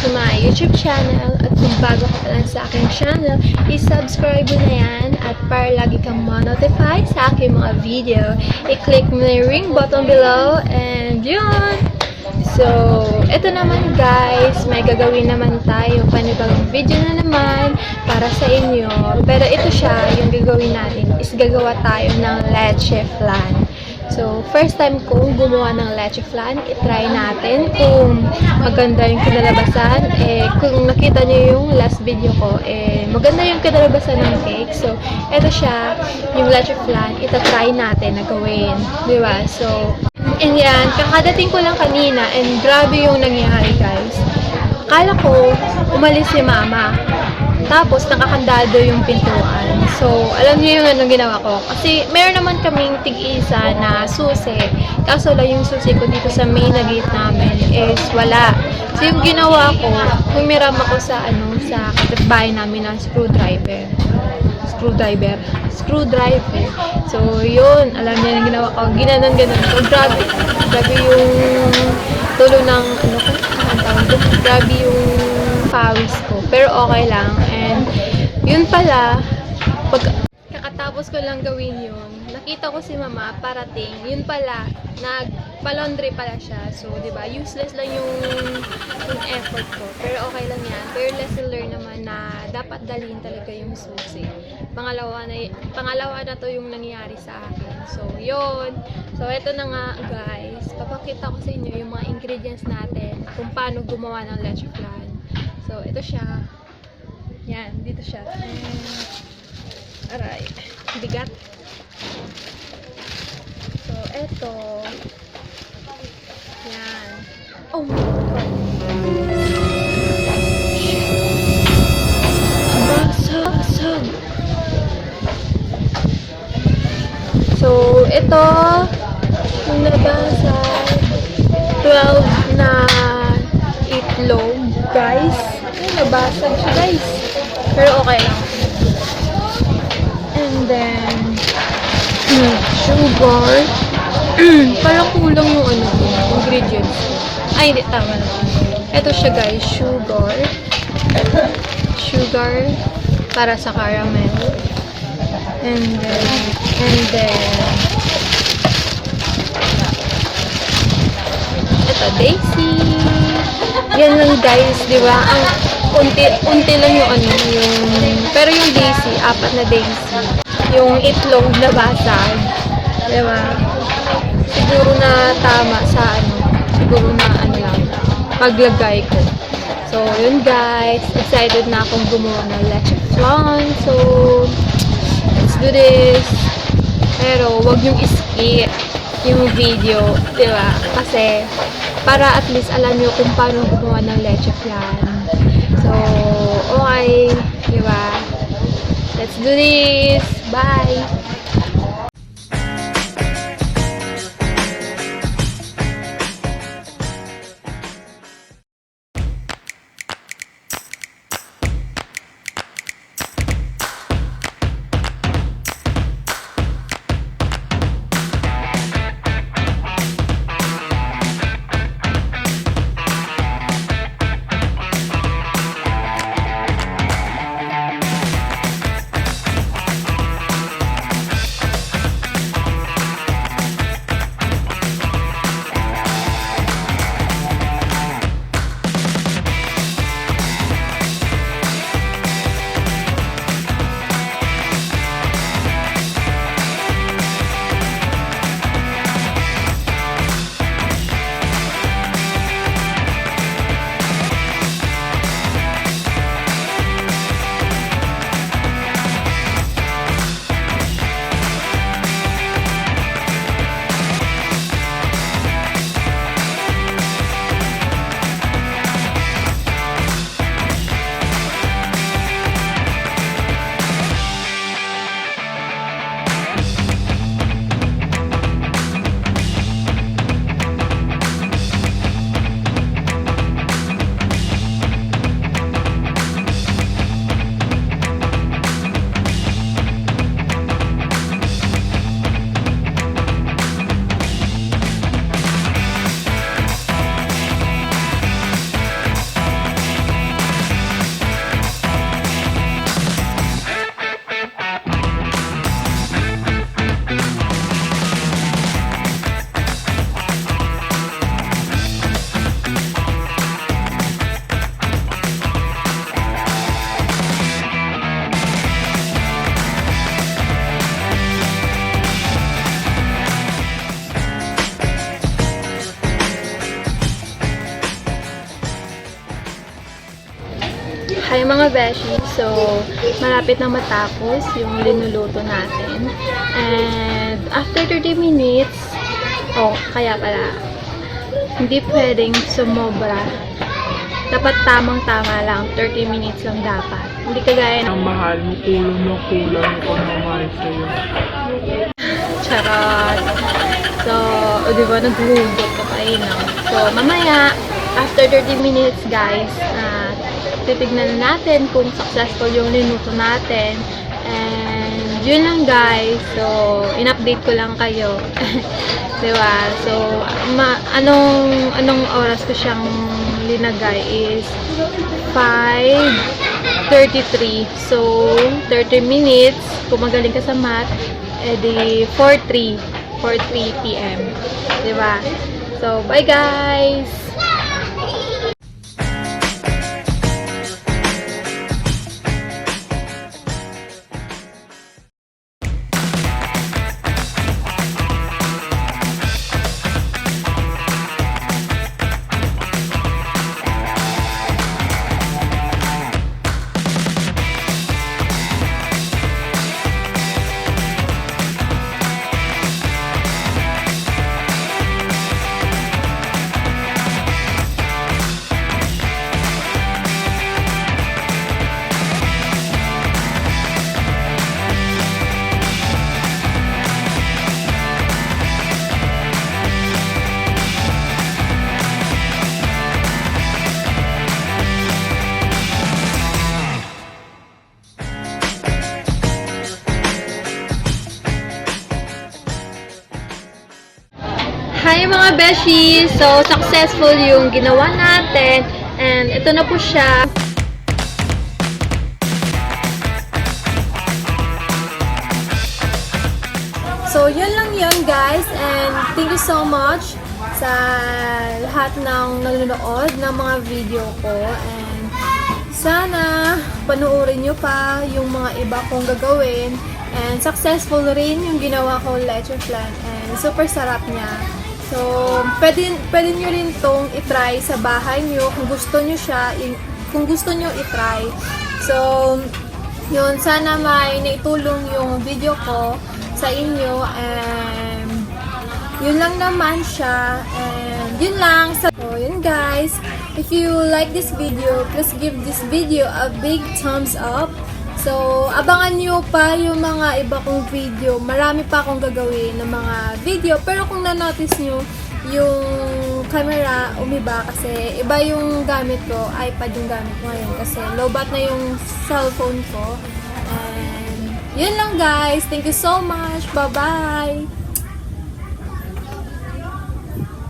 to my YouTube channel. At kung bago ka pa lang sa aking channel, i-subscribe mo na yan. At para lagi kang ma-notify sa aking mga video, i-click mo na yung ring button below. And yun! So, ito naman guys, may gagawin naman tayo. Panibagong video na naman para sa inyo. Pero ito siya, yung gagawin natin is gagawa tayo ng Leche Flan. So, first time kong gumawa ng Leche Flan, itry natin kung maganda yung kinalabasan. Kung nakita nyo yung last video ko, maganda yung kinalabasan ng cake. So, ito siya, yung Leche Flan, itatry natin na gawin. Diba? So, and yan, kakadating ko lang kanina, and grabe yung nangyari guys. Akala ko, umalis si mama. Tapos, nakakandado yung pintuan. So, alam niyo yung anong ginawa ko. Kasi, meron naman kaming tig-isa na susi. Kaso lang yung susi ko dito sa main na gate namin is wala. So, yung ginawa ko, humiram ako sa, sa kapitbahay namin ng screwdriver. So, yun. Alam niyo yung ginawa ko. Ginanon. So, grabe yung tulo ng, grabe yung pawis ko. Pero okay lang. And, yun pala, pag kakatapos ko lang gawin yun, nakita ko si mama parating. Yun pala, nagpa-laundry pala siya. So, diba, useless lang yung effort ko. Pero okay lang yan. Pero lesson learned naman na dapat dalhin talaga yung susi. Pangalawa na to yung nangyari sa akin. So, yun. So, eto na nga, guys. Papakita ko sa inyo yung mga ingredients natin kung paano gumawa ng Leche Flan. So, ito siya. Yan, dito siya. Aray, bigat. So, ito. Yan. Oh my God. Basag. So, ito. Yung nabasag. 12 na itlog, guys. Nabasag siya, guys. Pero okay lang. And then, sugar. Parang kulang yung ingredients. Ay, hindi. Tama na. Ito siya, guys. Sugar. Para sa caramel. And then, ito, daisy. Yan lang, guys. Diba? Ang unti lang yung pero yung daisy, 4 na daisy. Yung itlog na basag. Diba? Siguro na tama sa siguro na lang, paglagay ko. So, yun guys. Excited na akong gumawa ng Leche Flan. So, let's do this. Pero, wag yung skip yung video. Diba? Kasi, para at least alam nyo kung paano gumawa ng Leche Flan. So, okay. Diba? Let's do this. Bye! Hi mga beshi, so malapit na matapos yung linuluto natin. And after 30 minutes, kaya pala, hindi pwedeng sumobra. Dapat tamang-tama lang, 30 minutes lang dapat. Hindi kagaya ng Mahal mo, kulang na kulang yung pagmamahal sa'yo. charot. So, di ba, naghuhugot ka pa no? So, mamaya, after 30 minutes guys, titignan na natin kung successful yung linuto natin. And yun lang guys. So, in-update ko lang kayo. Diba? So, anong oras ko siyang linagay is 5:33. So, 30 minutes. Kung magaling ka sa math, edi 4:03 p.m. Diba? So, bye guys! Hi mga beshi! So, successful yung ginawa natin. And ito na po siya. So, yun lang yun guys. And thank you so much sa lahat ng nanonood ng mga video ko. And sana panoorin nyo pa yung mga iba kong gagawin. And successful rin yung ginawa ko Leche Flan. And super sarap niya. So, pwede nyo rin tong itry sa bahay nyo kung gusto nyo siya, kung gusto nyo itry. So, yun, sana may naitulong yung video ko sa inyo. And yun lang naman siya. And yun lang. So, yun guys. If you like this video, please give this video a big thumbs up. So, abangan nyo pa yung mga iba kong video. Marami pa akong gagawin ng mga video. Pero kung na-notice nyo, yung camera umiba kasi iba yung gamit ko. iPad yung gamit ko ngayon kasi low-bat na yung cellphone ko. And, yun lang guys. Thank you so much. Bye-bye!